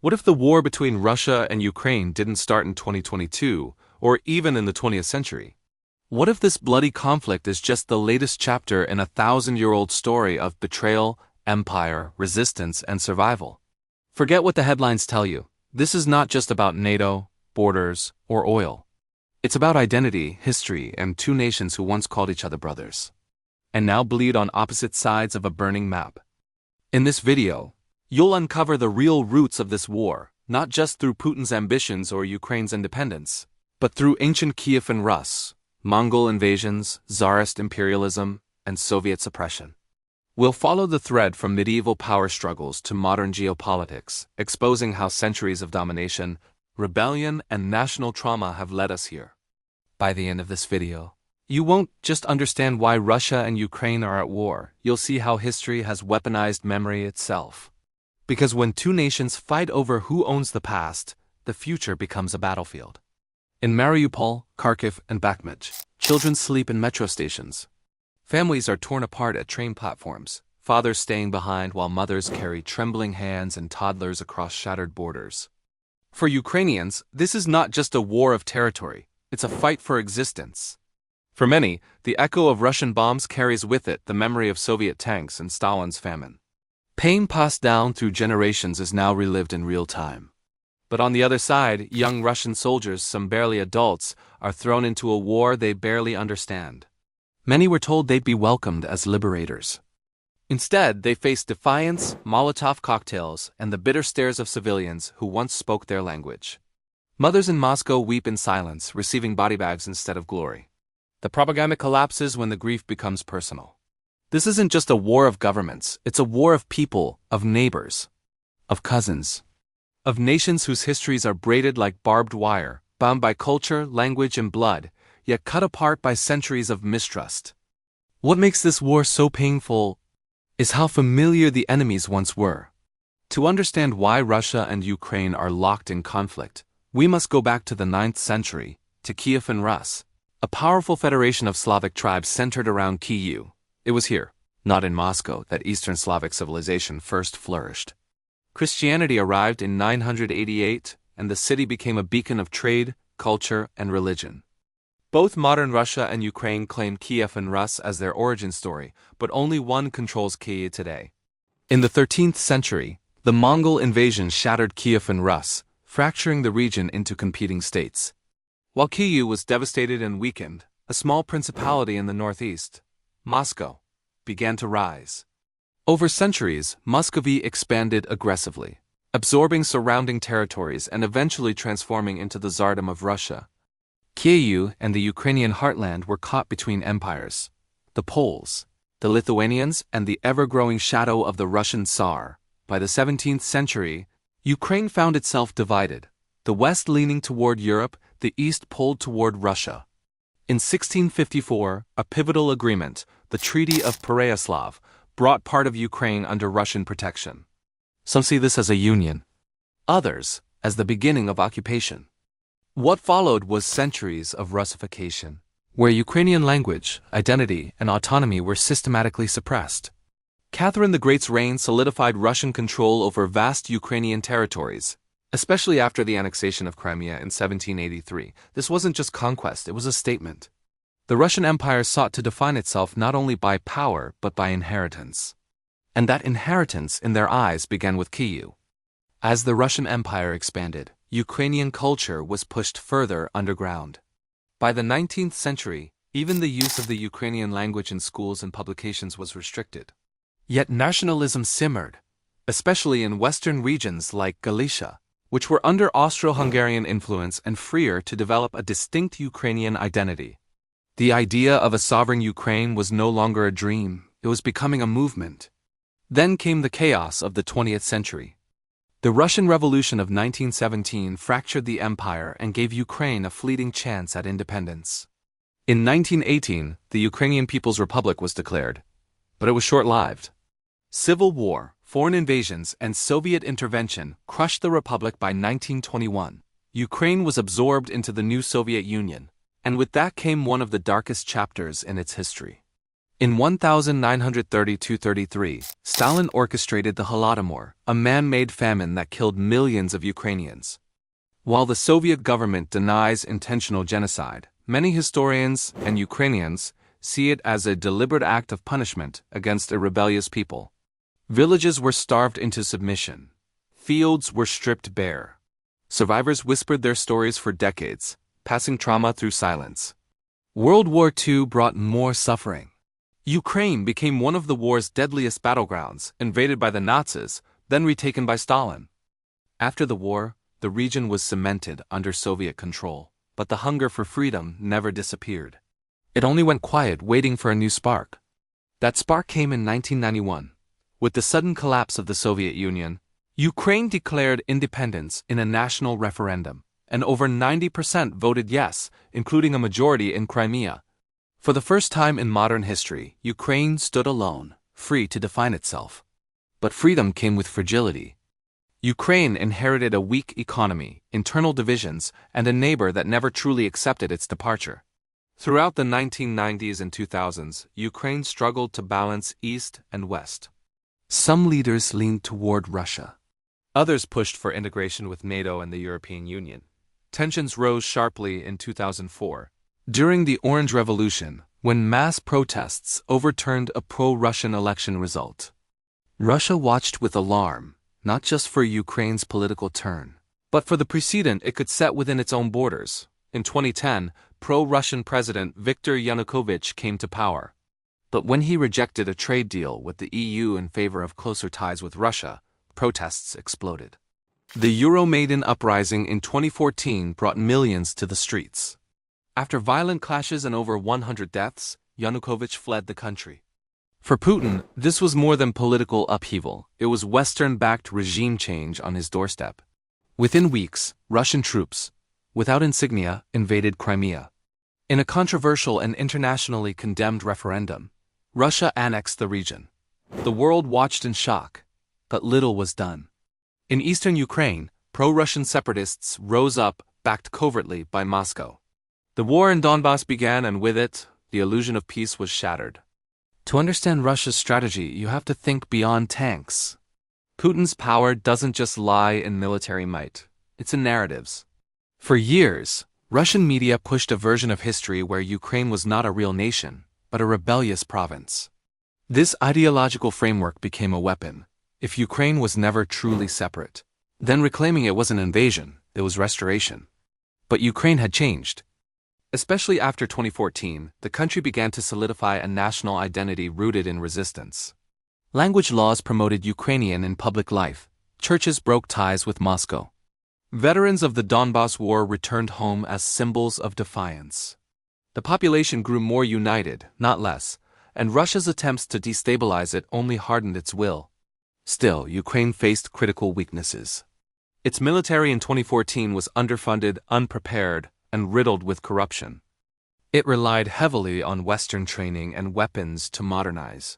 What if the war between Russia and Ukraine didn't start in 2022, or even in the 20th century? What if this bloody conflict is just the latest chapter in a thousand-year-old story of betrayal, empire, resistance, and survival? Forget what the headlines tell you. This is not just about NATO, borders, or oil. It's about identity, history, and two nations who once called each other brothers, and now bleed on opposite sides of a burning map. In this video, you'll uncover the real roots of this war, not just through Putin's ambitions or Ukraine's independence, but through ancient Kiev and Rus, Mongol invasions, Tsarist imperialism, and Soviet suppression. We'll follow the thread from medieval power struggles to modern geopolitics, exposing how centuries of domination, rebellion, and national trauma have led us here. By the end of this video, you won't just understand why Russia and Ukraine are at war, you'll see how history has weaponized memory itself. Because when two nations fight over who owns the past, the future becomes a battlefield. In Mariupol, Kharkiv, and Bakhmut, children sleep in metro stations. Families are torn apart at train platforms, fathers staying behind while mothers carry trembling hands and toddlers across shattered borders. For Ukrainians, this is not just a war of territory, it's a fight for existence. For many, the echo of Russian bombs carries with it the memory of Soviet tanks and Stalin's famine. Pain passed down through generations is now relived in real time. But on the other side, young Russian soldiers, some barely adults, are thrown into a war they barely understand. Many were told they'd be welcomed as liberators. Instead, they faced defiance, Molotov cocktails, and the bitter stares of civilians who once spoke their language. Mothers in Moscow weep in silence, receiving body bags instead of glory. The propaganda collapses when the grief becomes personal. This isn't just a war of governments, it's a war of people, of neighbors, of cousins, of nations whose histories are braided like barbed wire, bound by culture, language, and blood, yet cut apart by centuries of mistrust. What makes this war so painful is how familiar the enemies once were. To understand why Russia and Ukraine are locked in conflict, we must go back to the 9th century, to Kiev and Rus, a powerful federation of Slavic tribes centered around Kyiv. It was here, not in Moscow, that Eastern Slavic civilization first flourished. Christianity arrived in 988, and the city became a beacon of trade, culture, and religion. Both modern Russia and Ukraine claim Kiev and Rus as their origin story, but only one controls Kyiv today. In the 13th century, the Mongol invasion shattered Kiev and Rus, fracturing the region into competing states. While Kyiv was devastated and weakened, a small principality in the northeast, Moscow, began to rise. Over centuries, Muscovy expanded aggressively, absorbing surrounding territories and eventually transforming into the Tsardom of Russia. Kyiv and the Ukrainian heartland were caught between empires: the Poles, the Lithuanians, and the ever-growing shadow of the Russian Tsar. By the 17th century, Ukraine found itself divided, the West leaning toward Europe, the East pulled toward Russia. In 1654, a pivotal agreement, the Treaty of Pereyaslav, brought part of Ukraine under Russian protection. Some see this as a union, others as the beginning of occupation. What followed was centuries of Russification, where Ukrainian language, identity, and autonomy were systematically suppressed. Catherine the Great's reign solidified Russian control over vast Ukrainian territories, especially after the annexation of Crimea in 1783. This wasn't just conquest, it was a statement. The Russian Empire sought to define itself not only by power but by inheritance. And that inheritance in their eyes began with Kyiv. As the Russian Empire expanded, Ukrainian culture was pushed further underground. By the 19th century, even the use of the Ukrainian language in schools and publications was restricted. Yet nationalism simmered, especially in western regions like Galicia, which were under Austro-Hungarian influence and freer to develop a distinct Ukrainian identity. The idea of a sovereign Ukraine was no longer a dream, it was becoming a movement. Then came the chaos of the 20th century. The Russian Revolution of 1917 fractured the empire and gave Ukraine a fleeting chance at independence. In 1918, the Ukrainian People's Republic was declared, but it was short-lived. Civil war, foreign invasions, and Soviet intervention crushed the republic by 1921. Ukraine was absorbed into the new Soviet Union, and with that came one of the darkest chapters in its history. In 1932-33, Stalin orchestrated the Holodomor, a man-made famine that killed millions of Ukrainians. While the Soviet government denies intentional genocide, many historians and Ukrainians see it as a deliberate act of punishment against a rebellious people. Villages were starved into submission. Fields were stripped bare. Survivors whispered their stories for decades, passing trauma through silence. World War II brought more suffering. Ukraine became one of the war's deadliest battlegrounds, invaded by the Nazis, then retaken by Stalin. After the war, the region was cemented under Soviet control, but the hunger for freedom never disappeared. It only went quiet, waiting for a new spark. That spark came in 1991. With the sudden collapse of the Soviet Union, Ukraine declared independence in a national referendum, and over 90% voted yes, including a majority in Crimea. For the first time in modern history, Ukraine stood alone, free to define itself. But freedom came with fragility. Ukraine inherited a weak economy, internal divisions, and a neighbor that never truly accepted its departure. Throughout the 1990s and 2000s, Ukraine struggled to balance East and West. Some leaders leaned toward Russia. Others pushed for integration with NATO and the European Union. Tensions rose sharply in 2004. During the Orange Revolution, when mass protests overturned a pro-Russian election result. Russia watched with alarm, not just for Ukraine's political turn, but for the precedent it could set within its own borders. In 2010, pro-Russian President Viktor Yanukovych came to power. But when he rejected a trade deal with the EU in favor of closer ties with Russia, protests exploded. The Euromaidan uprising in 2014 brought millions to the streets. After violent clashes and over 100 deaths, Yanukovych fled the country. For Putin, this was more than political upheaval. It was Western-backed regime change on his doorstep. Within weeks, Russian troops, without insignia, invaded Crimea. In a controversial and internationally condemned referendum, Russia annexed the region. The world watched in shock, but little was done. In eastern Ukraine, pro-Russian separatists rose up, backed covertly by Moscow. The war in Donbass began, and with it, the illusion of peace was shattered. To understand Russia's strategy, you have to think beyond tanks. Putin's power doesn't just lie in military might, it's in narratives. For years, Russian media pushed a version of history where Ukraine was not a real nation, but a rebellious province. This ideological framework became a weapon. If Ukraine was never truly separate, then reclaiming it was an invasion, it was restoration. But Ukraine had changed. Especially after 2014, the country began to solidify a national identity rooted in resistance. Language laws promoted Ukrainian in public life. Churches broke ties with Moscow. Veterans of the Donbass War returned home as symbols of defiance. The population grew more united, not less, and Russia's attempts to destabilize it only hardened its will. Still, Ukraine faced critical weaknesses. Its military in 2014 was underfunded, unprepared, and riddled with corruption. It relied heavily on Western training and weapons to modernize.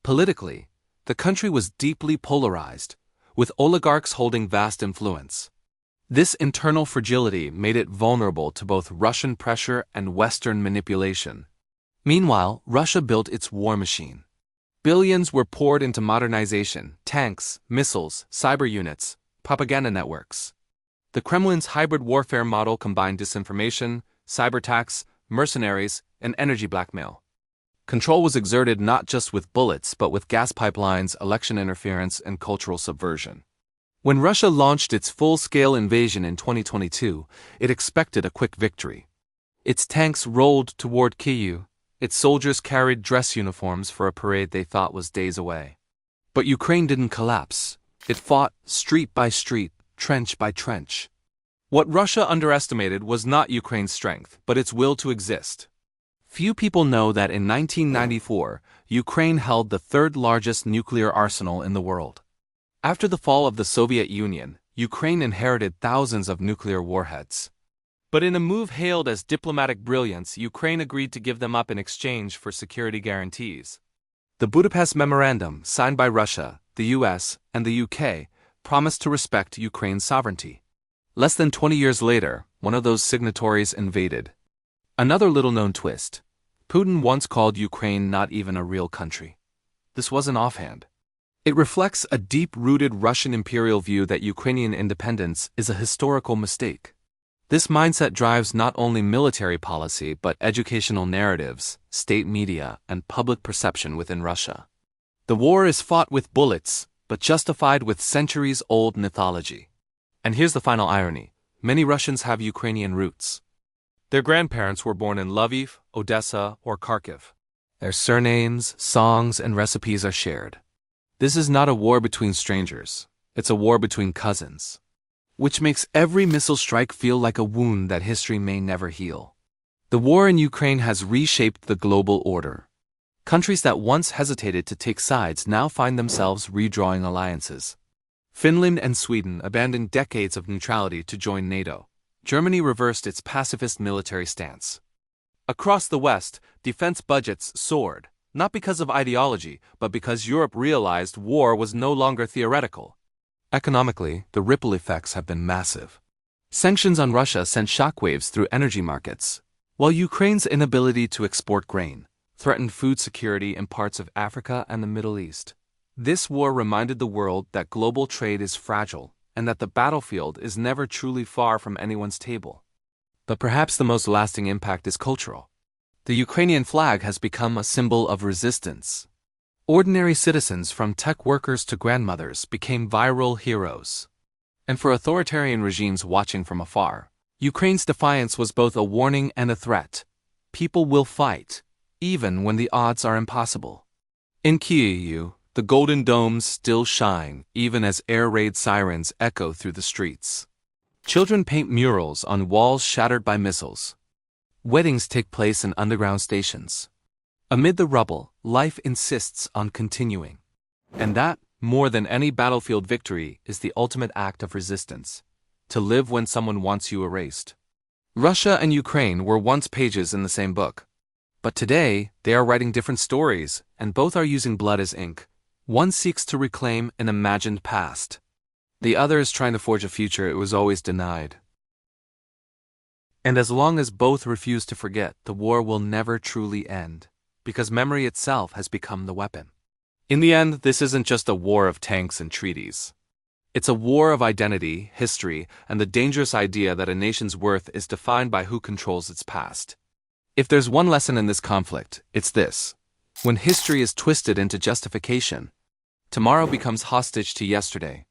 Politically, the country was deeply polarized, with oligarchs holding vast influence. This internal fragility made it vulnerable to both Russian pressure and Western manipulation. Meanwhile, Russia built its war machine. Billions were poured into modernization, tanks, missiles, cyber units, propaganda networks. The Kremlin's hybrid warfare model combined disinformation, cyber attacks, mercenaries, and energy blackmail. Control was exerted not just with bullets but with gas pipelines, election interference, and cultural subversion. When Russia launched its full-scale invasion in 2022, it expected a quick victory. Its tanks rolled toward Kyiv. Its soldiers carried dress uniforms for a parade they thought was days away. But Ukraine didn't collapse. It fought street by street, trench by trench. What Russia underestimated was not Ukraine's strength, but its will to exist. Few people know that in 1994, Ukraine held the third-largest nuclear arsenal in the world. After the fall of the Soviet Union, Ukraine inherited thousands of nuclear warheads. But in a move hailed as diplomatic brilliance, Ukraine agreed to give them up in exchange for security guarantees. The Budapest Memorandum, signed by Russia, the US, and the UK, promised to respect Ukraine's sovereignty. Less than 20 years later, one of those signatories invaded. Another little-known twist. Putin once called Ukraine not even a real country. This wasn't offhand. It reflects a deep-rooted Russian imperial view that Ukrainian independence is a historical mistake. This mindset drives not only military policy but educational narratives, state media, and public perception within Russia. The war is fought with bullets, but justified with centuries-old mythology. And here's the final irony. Many Russians have Ukrainian roots. Their grandparents were born in Lviv, Odessa, or Kharkiv. Their surnames, songs, and recipes are shared. This is not a war between strangers. It's a war between cousins, which makes every missile strike feel like a wound that history may never heal. The war in Ukraine has reshaped the global order. Countries that once hesitated to take sides now find themselves redrawing alliances. Finland and Sweden abandoned decades of neutrality to join NATO. Germany reversed its pacifist military stance. Across the West, defense budgets soared, not because of ideology, but because Europe realized war was no longer theoretical. Economically, the ripple effects have been massive. Sanctions on Russia sent shockwaves through energy markets, while Ukraine's inability to export grain threatened food security in parts of Africa and the Middle East. This war reminded the world that global trade is fragile and that the battlefield is never truly far from anyone's table. But perhaps the most lasting impact is cultural. The Ukrainian flag has become a symbol of resistance. Ordinary citizens from tech workers to grandmothers became viral heroes. And for authoritarian regimes watching from afar, Ukraine's defiance was both a warning and a threat. People will fight, even when the odds are impossible. In Kyiv, the golden domes still shine, even as air raid sirens echo through the streets. Children paint murals on walls shattered by missiles. Weddings take place in underground stations. Amid the rubble, life insists on continuing. And that, more than any battlefield victory, is the ultimate act of resistance: to live when someone wants you erased. Russia and Ukraine were once pages in the same book. But today, they are writing different stories, and both are using blood as ink. One seeks to reclaim an imagined past. The other is trying to forge a future it was always denied. And as long as both refuse to forget, the war will never truly end, because memory itself has become the weapon. In the end, this isn't just a war of tanks and treaties. It's a war of identity, history, and the dangerous idea that a nation's worth is defined by who controls its past. If there's one lesson in this conflict, it's this: when history is twisted into justification, tomorrow becomes hostage to yesterday.